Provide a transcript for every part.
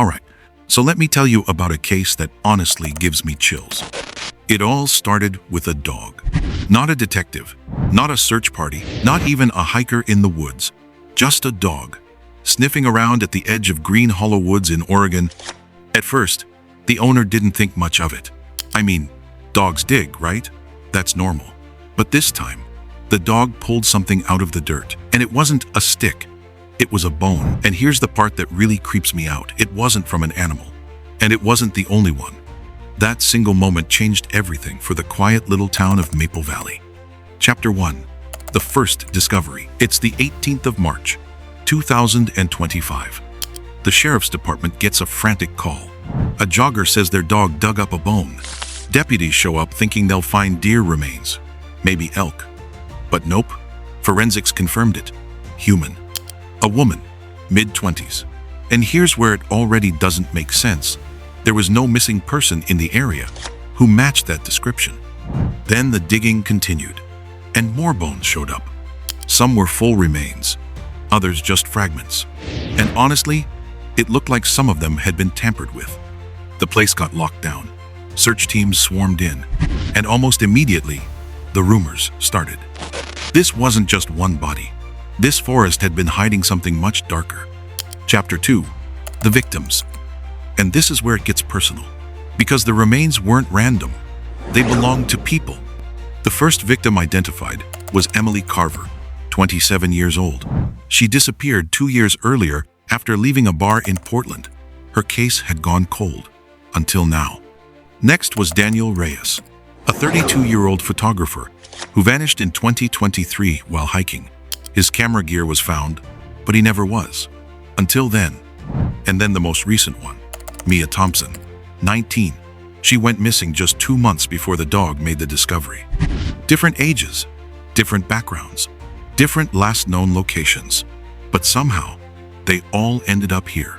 Alright, so let me tell you about a case that honestly gives me chills. It all started with a dog. Not a detective, not a search party, not even a hiker in the woods. Just a dog, sniffing around at the edge of Green Hollow Woods in Oregon. At first, the owner didn't think much of it. I mean, dogs dig, right? That's normal. But this time, the dog pulled something out of the dirt, and it wasn't a stick. It was a bone. And here's the part that really creeps me out. It wasn't from an animal, and it wasn't the only one. That single moment changed everything for the quiet little town of Maple Valley. Chapter 1. The first discovery. It's the 18th of March, 2025. The sheriff's department gets a frantic call. A jogger says their dog dug up a bone. Deputies show up thinking they'll find deer remains, maybe elk. But nope, forensics confirmed it. Human. A woman, mid-20s. And here's where it already doesn't make sense. There was no missing person in the area who matched that description. Then the digging continued, and more bones showed up. Some were full remains, others just fragments. And honestly, it looked like some of them had been tampered with. The place got locked down. Search teams swarmed in, and almost immediately, the rumors started. This wasn't just one body. This forest had been hiding something much darker. Chapter 2. The victims. And this is where it gets personal, because the remains weren't random. They belonged to people. The first victim identified was Emily Carver, 27 years old. She disappeared 2 years earlier after leaving a bar in Portland. Her case had gone cold, until now. Next was Daniel Reyes, a 32-year-old photographer who vanished in 2023 while hiking. His camera gear was found, but he never was. Until then. And then the most recent one, Mia Thompson, 19. She went missing just 2 months before the dog made the discovery. Different ages, different backgrounds, different last known locations. But somehow, they all ended up here.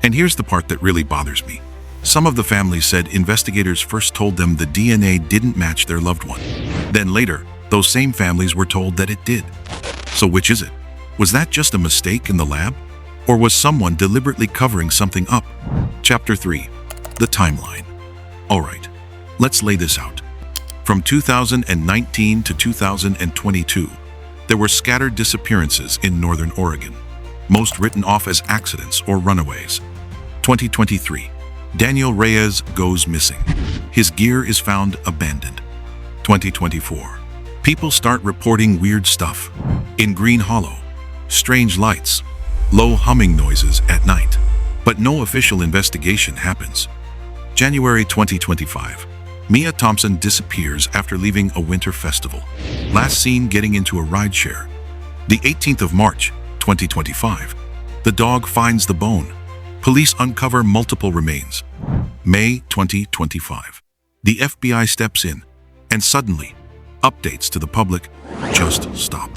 And here's the part that really bothers me. Some of the families said investigators first told them the DNA didn't match their loved one. Then later, those same families were told that it did. So which is it? Was that just a mistake in the lab? Or was someone deliberately covering something up? Chapter 3. The timeline. Alright, let's lay this out. From 2019 to 2022, there were scattered disappearances in northern Oregon, most written off as accidents or runaways. 2023. Daniel Reyes goes missing. His gear is found abandoned. 2024. People start reporting weird stuff. In Green Hollow, strange lights, low humming noises at night. But no official investigation happens. January 2025. Mia Thompson disappears after leaving a winter festival. Last seen getting into a rideshare. The 18th of March, 2025. The dog finds the bone. Police uncover multiple remains. May 2025. The FBI steps in, and suddenly, updates to the public just stop.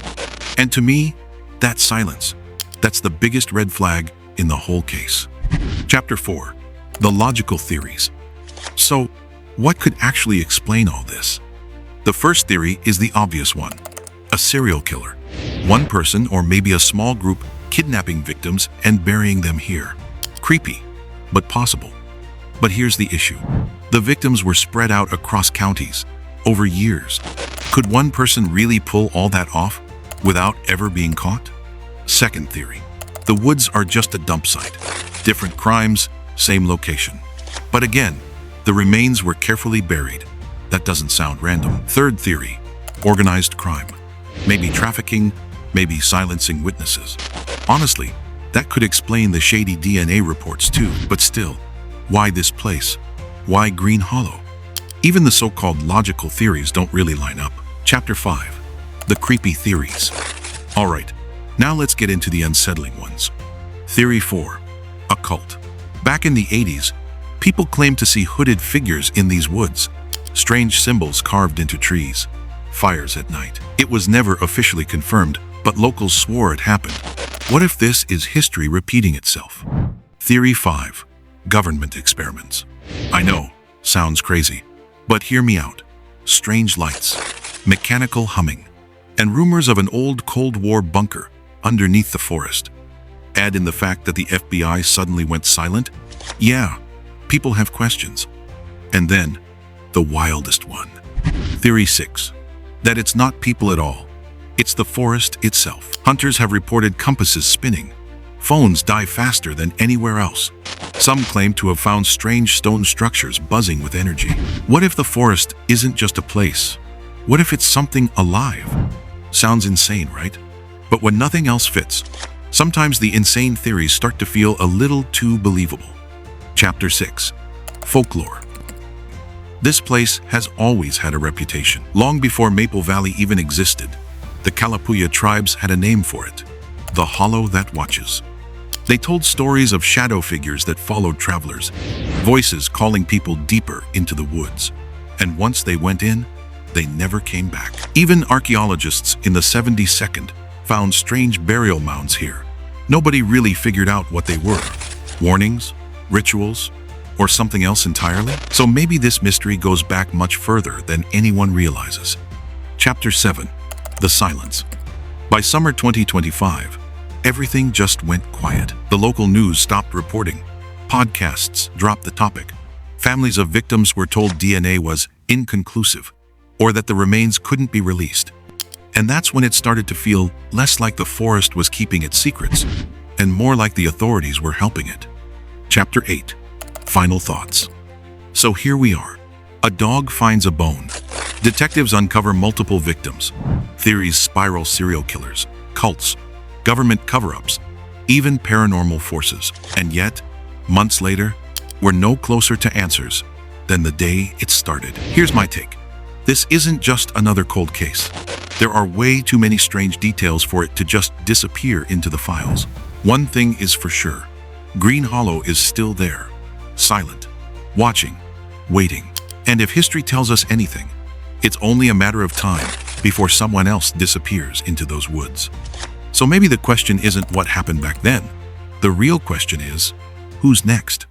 And to me, that silence, that's the biggest red flag in the whole case. Chapter 4. The logical theories. So, what could actually explain all this? The first theory is the obvious one. A serial killer. One person or maybe a small group kidnapping victims and burying them here. Creepy, but possible. But here's the issue. The victims were spread out across counties, over years. Could one person really pull all that off without ever being caught? Second theory. The woods are just a dump site. Different crimes, same location. But again, the remains were carefully buried. That doesn't sound random. Third theory. Organized crime. Maybe trafficking, maybe silencing witnesses. Honestly, that could explain the shady DNA reports too, but still, why this place? Why Green Hollow? Even the so-called logical theories don't really line up. Chapter 5. The creepy theories. Alright, now let's get into the unsettling ones. Theory 4. Occult. Back in the 80s, people claimed to see hooded figures in these woods. Strange symbols carved into trees. Fires at night. It was never officially confirmed, but locals swore it happened. What if this is history repeating itself? Theory 5. Government experiments. I know, sounds crazy, but hear me out. Strange lights, mechanical humming, and rumors of an old Cold War bunker underneath the forest. Add in the fact that the FBI suddenly went silent, Yeah, people have questions. And then, the wildest one. Theory 6. That it's not people at all. It's the forest itself. Hunters have reported compasses spinning. Phones die faster than anywhere else. Some claim to have found strange stone structures buzzing with energy. What if the forest isn't just a place? What if it's something alive? Sounds insane, right? But when nothing else fits, sometimes the insane theories start to feel a little too believable. Chapter 6. Folklore. This place has always had a reputation. Long before Maple Valley even existed, the Kalapuya tribes had a name for it: the Hollow That Watches. They told stories of shadow figures that followed travelers, voices calling people deeper into the woods. And once they went in, they never came back. Even archaeologists in the 72nd found strange burial mounds here. Nobody really figured out what they were. Warnings? Rituals? Or something else entirely? So maybe this mystery goes back much further than anyone realizes. Chapter 7. The Silence. By summer 2025, everything just went quiet. The local news stopped reporting. Podcasts dropped the topic. Families of victims were told DNA was inconclusive, or that the remains couldn't be released. And that's when it started to feel less like the forest was keeping its secrets, and more like the authorities were helping it. Chapter 8. Final thoughts. So here we are. A dog finds a bone. Detectives uncover multiple victims. Theories spiral: serial killers, cults, government cover-ups, even paranormal forces. And yet, months later, we're no closer to answers than the day it started. Here's my take. This isn't just another cold case. There are way too many strange details for it to just disappear into the files. One thing is for sure. Green Hollow is still there, silent, watching, waiting. And if history tells us anything, it's only a matter of time before someone else disappears into those woods. So maybe the question isn't what happened back then. The real question is, who's next?